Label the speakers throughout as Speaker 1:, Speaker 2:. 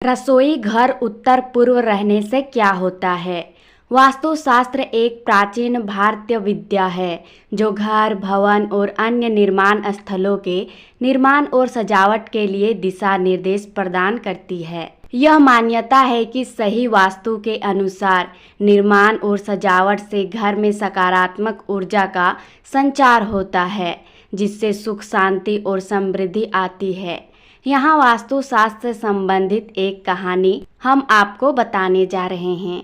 Speaker 1: रसोई घर उत्तर पूर्व रहने से क्या होता है? वास्तुशास्त्र एक प्राचीन भारतीय विद्या है जो घर, भवन और अन्य निर्माण स्थलों के निर्माण और सजावट के लिए दिशा निर्देश प्रदान करती है। यह मान्यता है कि सही वास्तु के अनुसार निर्माण और सजावट से घर में सकारात्मक ऊर्जा का संचार होता है, जिससे सुख, शांति और समृद्धि आती है। यहाँ वास्तुशास्त्र से संबंधित एक कहानी हम आपको बताने जा रहे हैं।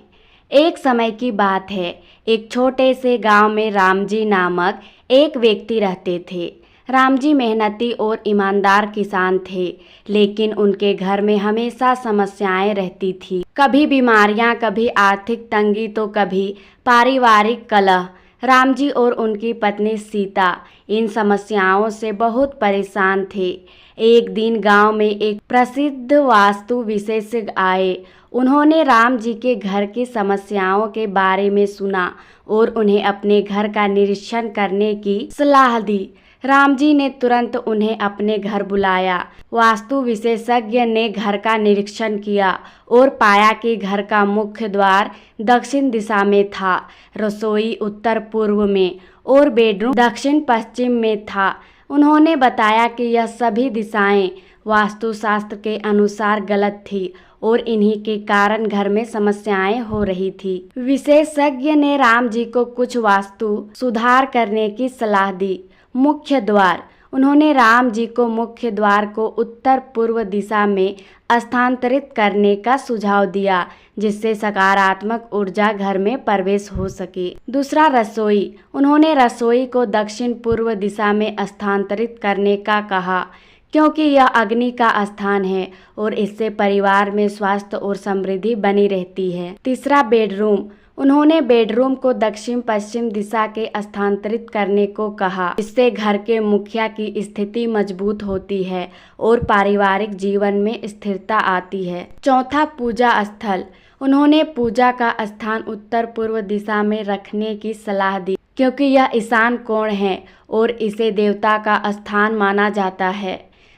Speaker 1: एक समय की बात है, एक छोटे से गांव में रामजी नामक एक व्यक्ति रहते थे। रामजी मेहनती और ईमानदार किसान थे, लेकिन उनके घर में हमेशा समस्याएं रहती थी। कभी बीमारियां, कभी आर्थिक तंगी तो कभी पारिवारिक कलह। रामजी और उनकी पत्नी सीता इन समस्याओं से बहुत परेशान थे। एक दिन गांव में एक प्रसिद्ध वास्तु विशेषज्ञ आए। उन्होंने राम जी के घर की समस्याओं के बारे में सुना और उन्हें अपने घर का निरीक्षण करने की सलाह दी। राम जी ने तुरंत उन्हें अपने घर बुलाया। वास्तु विशेषज्ञ ने घर का निरीक्षण किया और पाया कि घर का मुख्य द्वार दक्षिण दिशा में था, रसोई उत्तर पूर्व में और बेडरूम दक्षिण पश्चिम में था। उन्होंने बताया कि यह सभी दिशाएं वास्तुशास्त्र के अनुसार गलत थी और इन्हीं के कारण घर में समस्याएं हो रही थी। विशेषज्ञ ने राम जी को कुछ वास्तु सुधार करने की सलाह दी। मुख्य द्वार, उन्होंने राम जी को मुख्य द्वार को उत्तर पूर्व दिशा में स्थानांतरित करने का सुझाव दिया, जिससे सकारात्मक ऊर्जा घर में प्रवेश हो सके। दूसरा, रसोई, उन्होंने रसोई को दक्षिण पूर्व दिशा में स्थानांतरित करने का कहा, क्योंकि यह अग्नि का स्थान है और इससे परिवार में स्वास्थ्य और समृद्धि बनी रहती है। तीसरा, बेडरूम, उन्होंने बेडरूम को दक्षिण पश्चिम दिशा के स्थानांतरित करने को कहा, जिससे घर के मुखिया की स्थिति मजबूत होती है और पारिवारिक जीवन में स्थिरता आती है। चौथा, पूजा स्थल, उन्होंने पूजा का स्थान उत्तर पूर्व दिशा में रखने की सलाह दी, क्योंकि यह ईशान कोण है और इसे देवता का स्थान माना जाता है।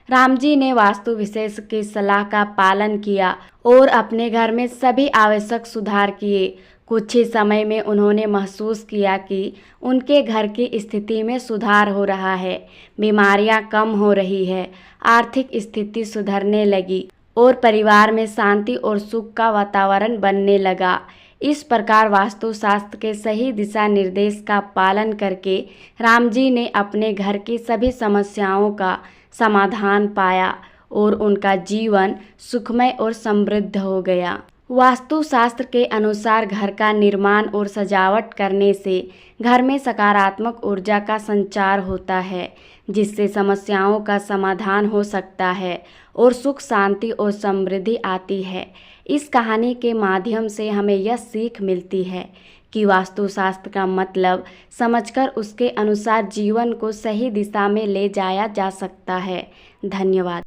Speaker 1: रामजी ने वास्तु विशेषज्ञ की सलाह का पालन किया और अपने घर में सभी आवश्यक सुधार किए। कुछ ही समय में उन्होंने महसूस किया कि उनके घर की स्थिति में सुधार हो रहा है, बीमारियां कम हो रही है, आर्थिक स्थिति सुधरने लगी और परिवार में शांति और सुख का वातावरण बनने लगा। इस प्रकार वास्तुशास्त्र के सही दिशा निर्देश का पालन करके रामजी ने अपने घर की सभी समस्याओं का समाधान पाया और उनका जीवन सुखमय और समृद्ध हो गया। वास्तुशास्त्र के अनुसार घर का निर्माण और सजावट करने से घर में सकारात्मक ऊर्जा का संचार होता है, जिससे समस्याओं का समाधान हो सकता है और सुख, शांति और समृद्धि आती है। इस कहानी के माध्यम से हमें यह सीख मिलती है कि वास्तुशास्त्र का मतलब समझकर उसके अनुसार जीवन को सही दिशा में ले जाया जा सकता है। धन्यवाद।